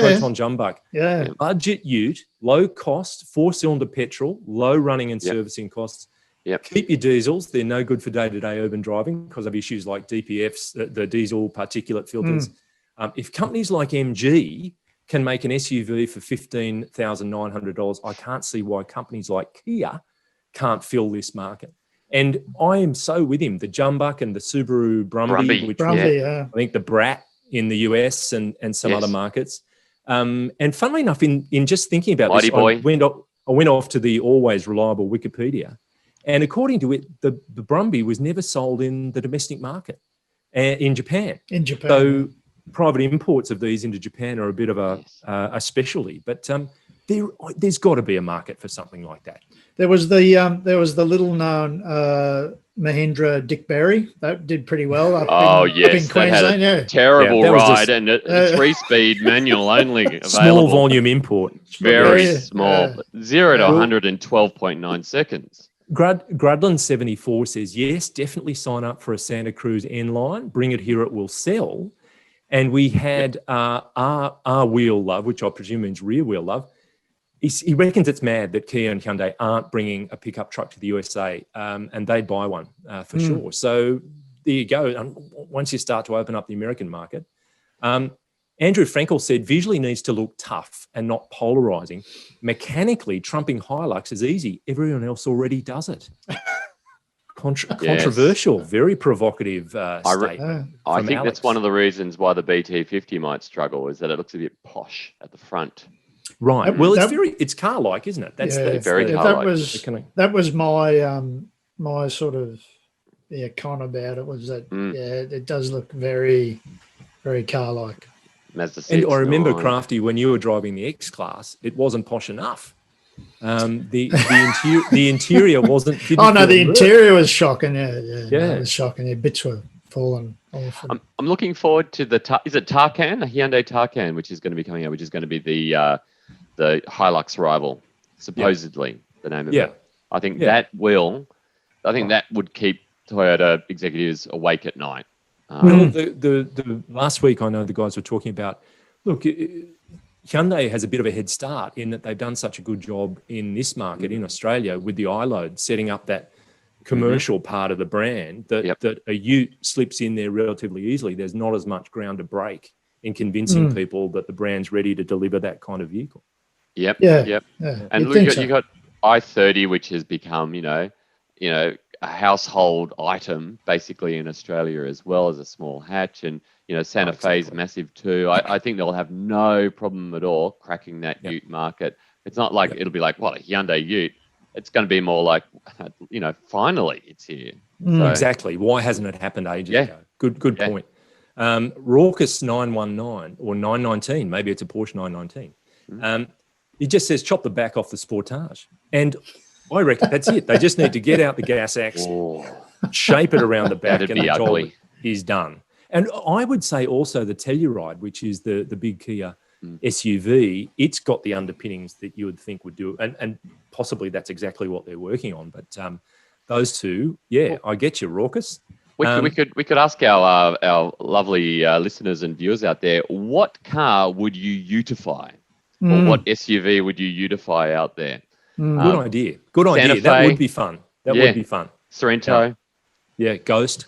Proton Jumbuck. Yeah. Budget Ute, low cost, 4-cylinder petrol, low running and servicing costs. Keep your diesels. They're no good for day-to-day urban driving because of issues like DPFs, the diesel particulate filters. If companies like MG can make an SUV for $15,900, I can't see why companies like Kia can't fill this market. And I am so with him. The Jumbuck and the Subaru Brumby, which I think the Brat in the US and some other markets. And funnily enough, in just thinking about this, I went off to the always reliable Wikipedia. And according to it, the Brumby was never sold in the domestic market in Japan. So private imports of these into Japan are a bit of a specialty. But there's got to be a market for something like that. There was the little known Mahindra Dick Berry that did pretty well up in Queensland. Had a terrible ride and a 3-speed manual only available. Small volume import. Very small. 0 to 100 in 12.9 seconds. Grudland74 says, yes, definitely sign up for a Santa Cruz N-Line. Bring it here, it will sell. And we had our wheel love, which I presume means rear wheel love. He reckons it's mad that Kia and Hyundai aren't bringing a pickup truck to the USA, and they'd buy one for sure. So there you go. Once you start to open up the American market. Andrew Frankel said, visually needs to look tough and not polarizing. Mechanically, trumping HiLux is easy. Everyone else already does it. Controversial, very provocative statement. I think that's one of the reasons why the BT50 might struggle, is that it looks a bit posh at the front. Right. Well, it's car-like, isn't it? That's very car-like. That was my my sort of con about it, was that it does look very, very car-like. And I remember, Crafty, when you were driving the X-Class, it wasn't posh enough. The interior wasn't. The interior was shocking. It was shocking. The bits were falling off. I'm looking forward to is it Tarkan, a Hyundai Tarkan, which is going to be coming out, which is going to be the HiLux rival, supposedly the name of it. I think that would keep Toyota executives awake at night. Well, the last week, I know the guys were talking about, look, Hyundai has a bit of a head start in that they've done such a good job in this market in Australia with the iLoad, setting up that commercial part of the brand that a Ute slips in there relatively easily. There's not as much ground to break in convincing people that the brand's ready to deliver that kind of vehicle. Yep. And look, you got i30, which has become, a household item basically in Australia, as well as a small hatch, and Santa Fe's massive too. I think they'll have no problem at all cracking that Ute market. It's not like it'll be like, what, a Hyundai Ute. It's going to be more like, finally it's here. So, exactly. Why hasn't it happened ages ago? Good point. Raucous 919 or 919, maybe it's a Porsche 919. It just says chop the back off the Sportage. And I reckon that's it. They just need to get out the gas axe, shape it around the back, and the job is done. And I would say also the Telluride, which is the big Kia SUV, it's got the underpinnings that you would think would do it. And possibly that's exactly what they're working on. But those two, I get you, Raucous. We could ask our lovely listeners and viewers out there, what car would you utify? Or what SUV would you utify out there? Good idea. That would be fun. Would be fun. Sorrento. Ghost.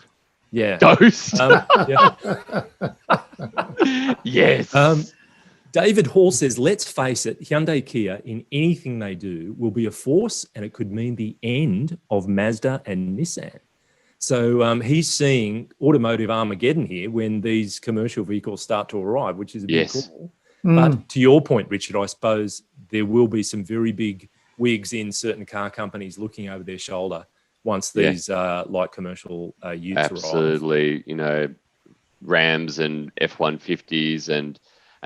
Yeah. Ghost. Yes. David Hall says, let's face it, Hyundai Kia in anything they do will be a force, and it could mean the end of Mazda and Nissan. So he's seeing automotive Armageddon here when these commercial vehicles start to arrive, which is a big call. But to your point, Richard, I suppose there will be some very big wigs in certain car companies looking over their shoulder once these light commercial utes arrive. Absolutely, Rams and F-150s and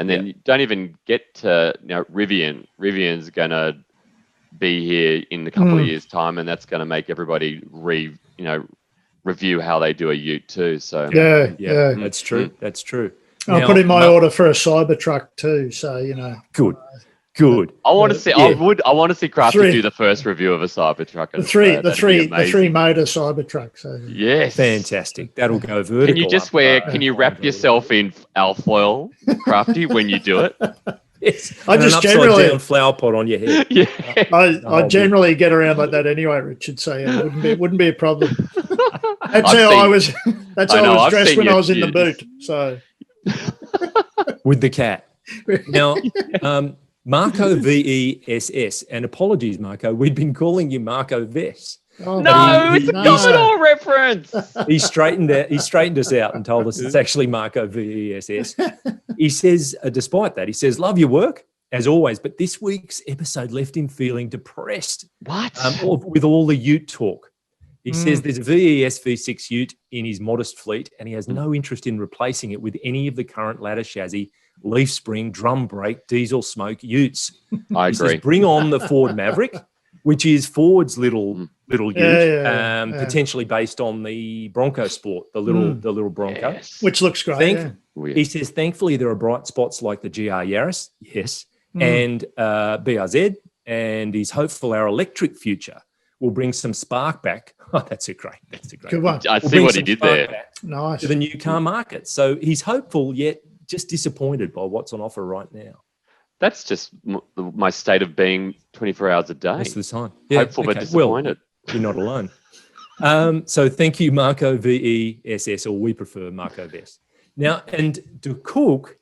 then you don't even get to Rivian. Rivian's going to be here in a couple of years' time, and that's going to make everybody review how they do a ute too. So yeah. That's true. That's true. I'll put in my order for a Cybertruck too. So good. I want to see. Yeah. I want to see Crafty do the first review of a Cybertruck. The three motor Cybertruck. So yes, fantastic. That'll go vertical. Can you wrap yourself in alfoil, Crafty, when you do it? Yes. I just an generally down flower pot on your head. Yeah. I generally get around like that anyway, Richard. So it wouldn't be a problem. That's how I was dressed when I was in the boot. So with the cat. Now, Marco VESS, and apologies, Marco, we'd been calling you Marco Vess. Oh, no, it's a Commodore reference. He straightened us out and told us it's actually Marco VESS. He says, despite that, he says, love your work, as always, but this week's episode left him feeling depressed. What? With all the ute talk. He says there's a VES V6 ute in his modest fleet, and he has no interest in replacing it with any of the current ladder chassis, leaf spring, drum brake, diesel smoke utes. I agree. Says, bring on the Ford Maverick, which is Ford's little ute, potentially based on the Bronco Sport, the little Bronco, which looks great. He says, thankfully there are bright spots like the GR Yaris, and BRZ, and he's hopeful our electric future will bring some spark back. Oh, that's a great good one. I see what he did there. Nice. To the new car market. So he's hopeful, yet just disappointed by what's on offer right now. That's just my state of being 24 hours a day. Most of the time. Hopeful but disappointed. Well, you're not alone. So thank you, Marco VESS, or we prefer Marco Vess. Now, and De Cook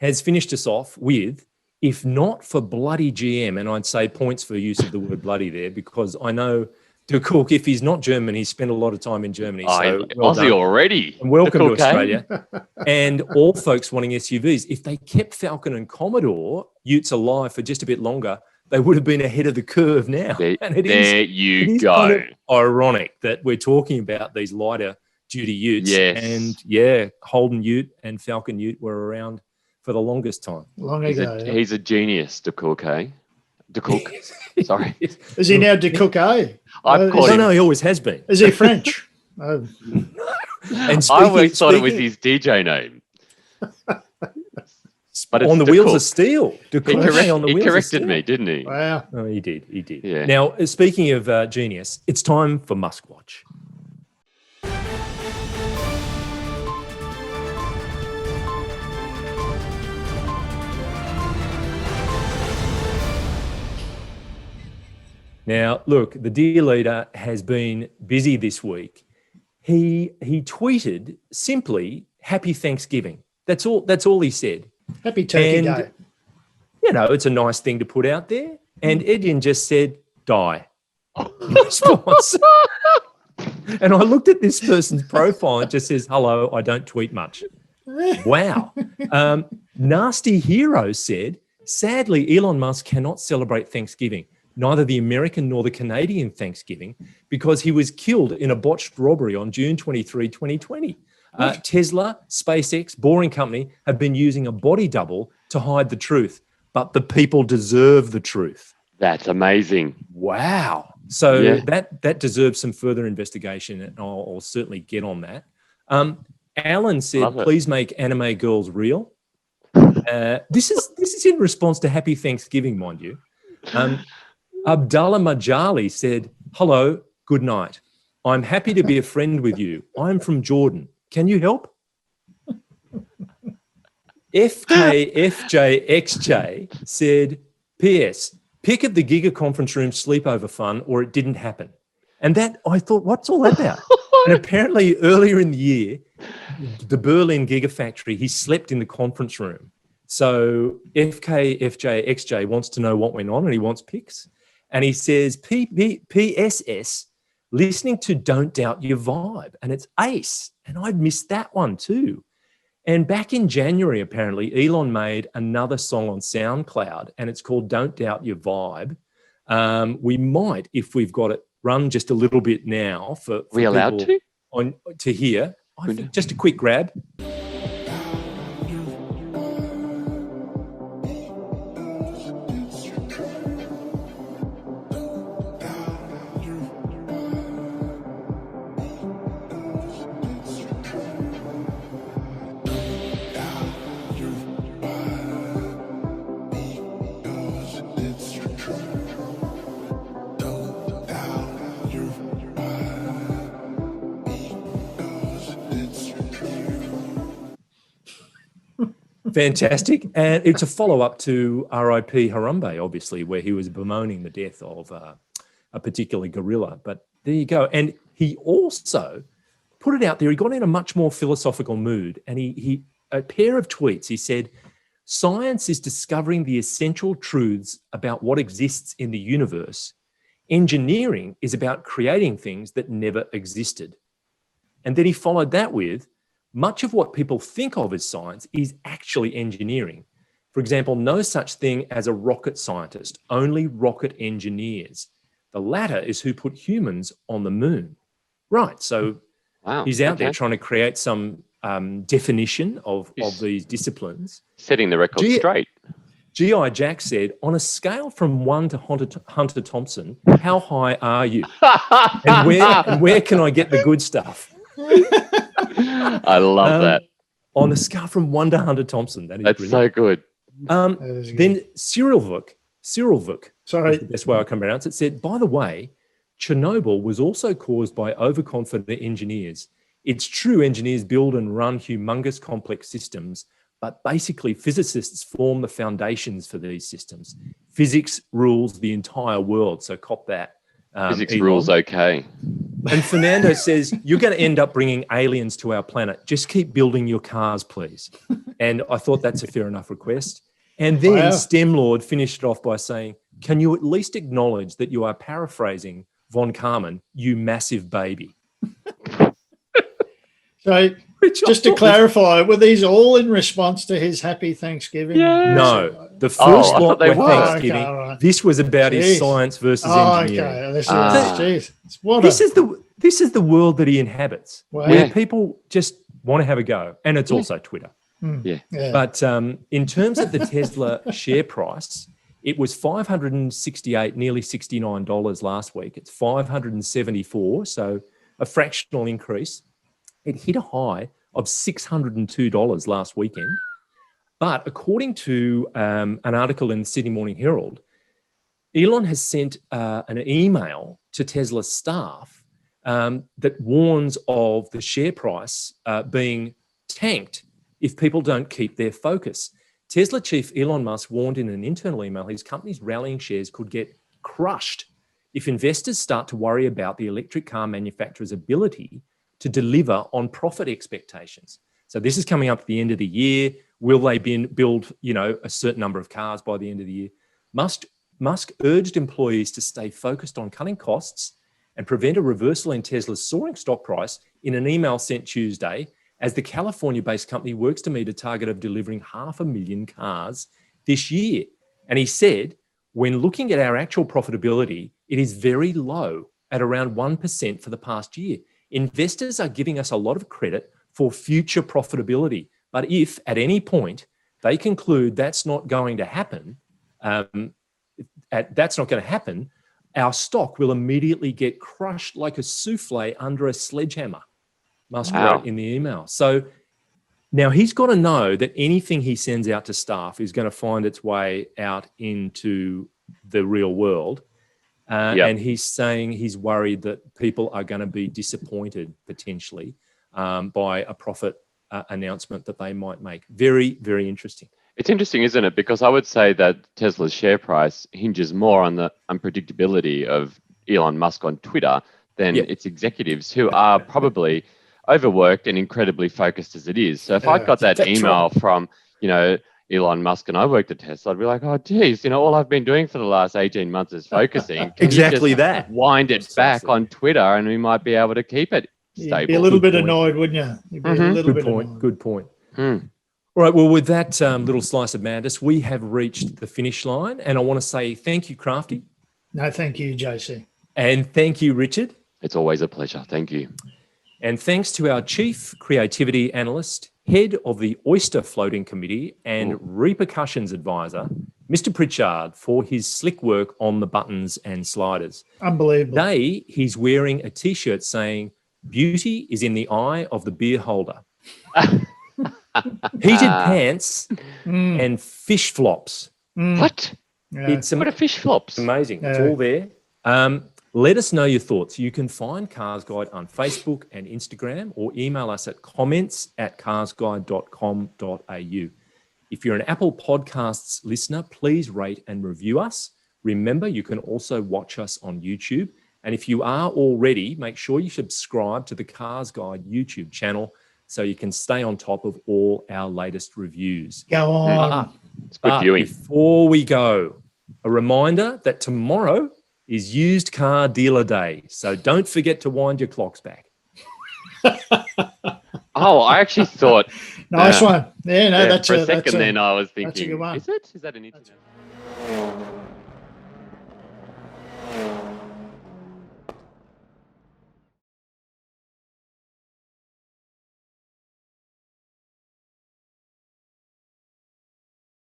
has finished us off with, if not for bloody GM, and I'd say points for use of the word bloody there, because I know De Cook, if he's not German, he's spent a lot of time in Germany. So Aussie already. And welcome to Australia. And all folks wanting SUVs, if they kept Falcon and Commodore utes alive for just a bit longer, they would have been ahead of the curve now. It is kind of ironic that we're talking about these lighter duty utes. Yes. And Holden ute and Falcon ute were around for the longest time. Long ago. He's a genius, De Cook, eh? De Cook. Sorry. Is he now De Cook, eh? No, he always has been. Is he French? And I always thought it was his DJ name. But on the wheels of steel. He corrected me, didn't he? Wow. Oh, he did. Yeah. Now, speaking of genius, it's time for Muskwatch. Now, look, the dear leader has been busy this week. He tweeted simply, "Happy Thanksgiving." That's all he said. Happy Turkey Day. It's a nice thing to put out there. And Edian just said, "Die." In response. And I looked at this person's profile and it just says, "Hello, I don't tweet much." Wow. Nasty Hero said, "Sadly, Elon Musk cannot celebrate Thanksgiving, neither the American nor the Canadian Thanksgiving, because he was killed in a botched robbery on June 23, 2020. Tesla, SpaceX, Boring Company have been using a body double to hide the truth, but the people deserve the truth." That's amazing. Wow. So that deserves some further investigation, and I'll certainly get on that. Alan said, "Please make anime girls real." This is in response to Happy Thanksgiving, mind you. Abdullah Majali said, "Hello, good night. I'm happy to be a friend with you. I'm from Jordan. Can you help?" FKFJXJ said, "P.S. Pick of the Giga conference room sleepover fun, or it didn't happen." And that, I thought, what's all that about? And apparently earlier in the year, the Berlin Gigafactory, he slept in the conference room. So FKFJXJ wants to know what went on, and he wants pics. And he says, PSS, listening to Don't Doubt Your Vibe. And it's Ace. And I'd missed that one too. And back in January, apparently, Elon made another song on SoundCloud, and it's called Don't Doubt Your Vibe. We might, if we've got it, run just a little bit now for we allowed to? To hear. I think just a quick grab. Fantastic. And it's a follow-up to R.I.P. Harambe, obviously, where he was bemoaning the death of a particular gorilla. But there you go. And he also put it out there. He got in a much more philosophical mood. And he a pair of tweets, he said, "Science is discovering the essential truths about what exists in the universe. Engineering is about creating things that never existed." And then he followed that with, "Much of what people think of as science is actually engineering. For example, no such thing as a rocket scientist, only rocket engineers. The latter is who put humans on the moon." Right. So he's out there trying to create some definition of these disciplines. Setting the record straight. GI Jack said, "On a scale from 1 to Hunter Thompson, how high are you? And where can I get the good stuff?" I love that. On a scale from 1 to Hunter Thompson. That's brilliant. So good. Then Cyril Vuk, sorry, the best way I can pronounce it, said, "By the way, Chernobyl was also caused by overconfident engineers. It's true engineers build and run humongous complex systems, but basically physicists form the foundations for these systems. Physics rules the entire world." So cop that. Physics Elon. rules okay. And Fernando says, "You're going to end up bringing aliens to our planet. Just keep building your cars, please." And I thought that's a fair enough request. And then Stemlord finished it off by saying, "Can you at least acknowledge that you are paraphrasing von Karman, you massive baby?" So just to clarify, were these all in response to his happy Thanksgiving? Yeah. No, the first lot were were. Thanksgiving. Okay, right. This was about his science versus engineering. Okay. This is the world that he inhabits, Wow. where people just want to have a go. And it's also Twitter. Yeah. But in terms of the Tesla share price, it was $568, nearly $69 last week. It's $574, so a fractional increase. It hit a high of $602 last weekend. But according to an article in the Sydney Morning Herald, Elon has sent an email to Tesla staff that warns of the share price being tanked if people don't keep their focus. Tesla chief Elon Musk warned in an internal email his company's rallying shares could get crushed if investors start to worry about the electric car manufacturer's ability to deliver on profit expectations. So this is coming up at the end of the year. Will they build, a certain number of cars by the end of the year? Musk urged employees to stay focused on cutting costs and prevent a reversal in Tesla's soaring stock price in an email sent Tuesday, as the California-based company works to meet a target of delivering 500,000 cars this year. And he said, "When looking at our actual profitability, it is very low at around 1% for the past year. Investors are giving us a lot of credit for future profitability. But if at any point they conclude that's not going to happen, our stock will immediately get crushed like a souffle under a sledgehammer," Musk wrote in the email. So now he's got to know that anything he sends out to staff is going to find its way out into the real world. And he's saying he's worried that people are going to be disappointed potentially by a profit announcement that they might make. Very, very interesting. It's interesting, isn't it? Because I would say that Tesla's share price hinges more on the unpredictability of Elon Musk on Twitter than its executives, who are probably overworked and incredibly focused as it is. So if I got that email from, Elon Musk and I worked at Tesla, I'd be like, "Oh, geez, all I've been doing for the last 18 months is focusing." Exactly that. Wind it back on Twitter and we might be able to keep it stable. You'd be a little bit annoyed, wouldn't you? You'd be a little bit annoyed. Good point. All right, well, with that little slice of madness, we have reached the finish line. And I want to say thank you, Crafty. No, thank you, JC. And thank you, Richard. It's always a pleasure. Thank you. And thanks to our Chief Creativity Analyst, Head of the Oyster Floating Committee and Repercussions Advisor, Mr. Pritchard, for his slick work on the buttons and sliders. Unbelievable. Today, he's wearing a T-shirt saying, "Beauty is in the eye of the beer holder." Heated pants and fish flops. What? Yeah. What are fish flops? Amazing. It's all there. Let us know your thoughts. You can find CarsGuide on Facebook and Instagram, or email us at comments@carsguide.com.au. If you're an Apple Podcasts listener, please rate and review us. Remember, you can also watch us on YouTube. And if you are already, make sure you subscribe to the CarsGuide YouTube channel so you can stay on top of all our latest reviews. Go on. It's good viewing. Before we go, a reminder that tomorrow is used car dealer day. So don't forget to wind your clocks back. Oh, I actually thought. Nice one. Yeah, no, Yeah, that's for a that's second. Then I was thinking, good one. is it? Is that an internet?